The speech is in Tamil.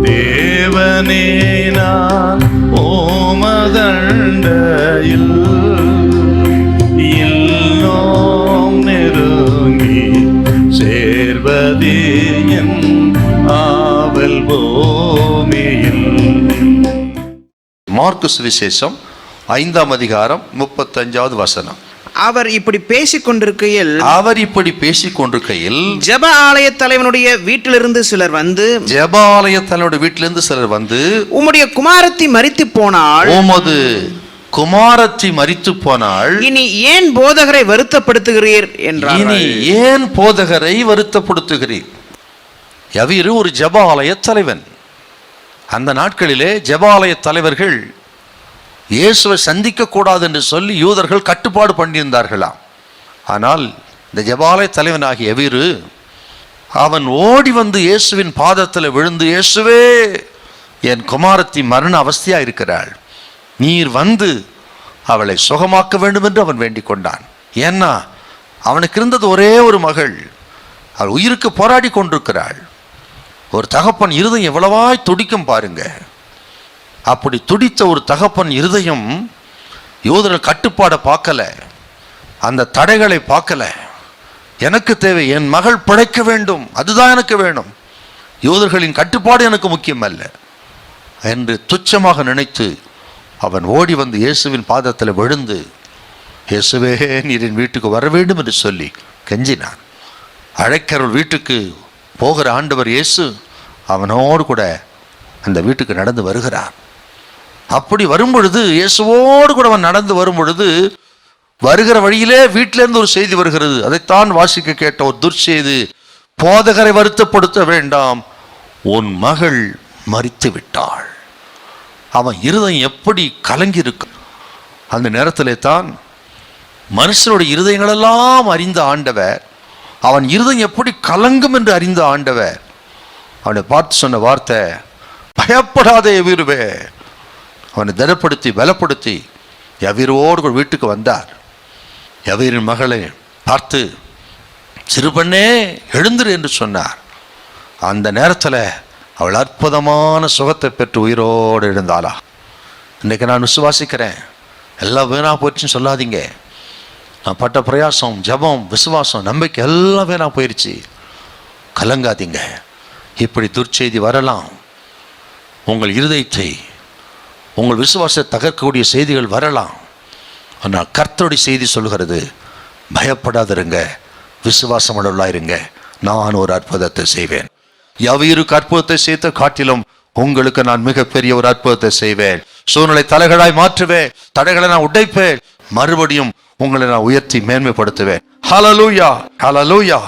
தேவனே நான் ஓமதண்டையில் இன்னும் நெருங்கி சேர்வதே என் ஆவல் பூமியில். மார்க்கு சுவிசேஷம் 5ஆம் அதிகாரம் 35வது வசனம். அவர் இப்படி பேசிக் கொண்டிருக்கையில் ஜெப ஆலய தலைவனுடைய வீட்டிலிருந்து சிலர் வந்து உம்முடைய குமாரத்தி மரித்து போனாள், இனி ஏன் போதகரை வருத்தப்படுத்துகிறீர் என்றார். யவீரு ஒரு ஜெப ஆலய தலைவன். அந்த நாட்களிலே ஜெப ஆலய தலைவர்கள் இயேசுவை சந்திக்க கூடாது என்று சொல்லி யூதர்கள் கட்டுப்பாடு பண்ணியிருந்தார்களாம். ஆனால் இந்த ஜெபாலய தலைவனாகிய யவீரு அவன் ஓடி வந்து இயேசுவின் பாதத்தில் விழுந்து, இயேசுவே, என் குமாரத்தி மரண அவஸ்தையா இருக்கிறாள், நீர் வந்து அவளை சுகமாக்க வேண்டும் என்று அவன் வேண்டிக் கொண்டான். ஏன்னா அவனுக்கு இருந்தது ஒரே ஒரு மகள், அவள் உயிருக்கு போராடி கொண்டிருக்கிறாள். ஒரு தகப்பன் இருதயம் எவ்வளவாய் துடிக்கும் பாருங்க. அப்படி துடித்த ஒரு தகப்பன் இருதயம் யூதர்கள் கட்டுப்பாடை பார்க்கல, அந்த தடைகளை பார்க்கல. எனக்கு தேவை, என் மகள் பிழைக்க வேண்டும், அதுதான் எனக்கு வேணும், யூதர்களின் கட்டுப்பாடு எனக்கு முக்கியம் அல்ல என்று துச்சமாக நினைத்து அவன் ஓடி வந்து இயேசுவின் பாதத்தில் விழுந்து, இயேசுவே, நீர் என் வீட்டுக்கு வர வேண்டும் என்று சொல்லி கெஞ்சினான். அழைக்கிறவள் வீட்டுக்கு போகிற ஆண்டவர் இயேசு அவனோடு கூட அந்த வீட்டுக்கு நடந்து வருகிறார். அப்படி வரும்பொழுது, இயேசுவோடு கூட அவன் நடந்து வரும்பொழுது, வருகிற வழியிலே வீட்டிலேருந்து ஒரு செய்தி வருகிறது. அதைத்தான் வாசிக்க கேட்ட ஒரு துர்செய்தி. போதகரை வருத்தப்படுத்த வேண்டாம், உன் மகள் மரித்து விட்டாள். அவன் இருதயம் எப்படி கலங்கி இருக்கு. அந்த நேரத்திலே தான் மனுஷனுடைய இருதயங்களெல்லாம் அறிந்த ஆண்டவர், அவன் இருதயம் எப்படி கலங்கும் என்று அறிந்த ஆண்டவர் அவனை பார்த்து சொன்ன வார்த்தை, பயப்படாதே யவீருவே. அவனை திடப்படுத்தி பலப்படுத்தி யவீரோடு வீட்டுக்கு வந்தார். யவீரின் மகளை பார்த்து, சிறுபண்ணே எழுந்திரு என்று சொன்னார். அந்த நேரத்தில் அவள் அற்புதமான சுகத்தை பெற்று உயிரோடு எழுந்தாளா. இன்றைக்கு நான் விசுவாசிக்கிறேன், எல்லாம் வீணா போயிடுச்சுன்னு சொல்லாதீங்க. நான் பட்ட பிரயாசம், ஜபம், விசுவாசம், நம்பிக்கை எல்லாம் வீணா போயிடுச்சு. கலங்காதீங்க. இப்படி துர்ச்செய்தி வரலாம், உங்கள் இருதயத்தை, உங்கள் விசுவாசத்தை தகர்க்கக்கூடிய செய்திகள் வரலாம். ஆனால் கர்த்தருடைய செய்தி சொல்கிறது, பயப்படாதிருங்க, விசுவாசம் உள்ளவர்களாயிருங்க, நான் ஒரு அற்புதத்தை செய்வேன். யவீருக்கு அற்புதத்தை செய்த காட்டிலும் உங்களுக்கு நான் மிகப்பெரிய ஒரு அற்புதத்தை செய்வேன். சூழ்நிலை தலைகளாய் மாற்றுவேன், தடைகளை நான் உடைப்பேன், மறுபடியும் உங்களை நான் உயர்த்தி மேன்மைப்படுத்துவேன். ஹல்லேலூயா, ஹல்லேலூயா.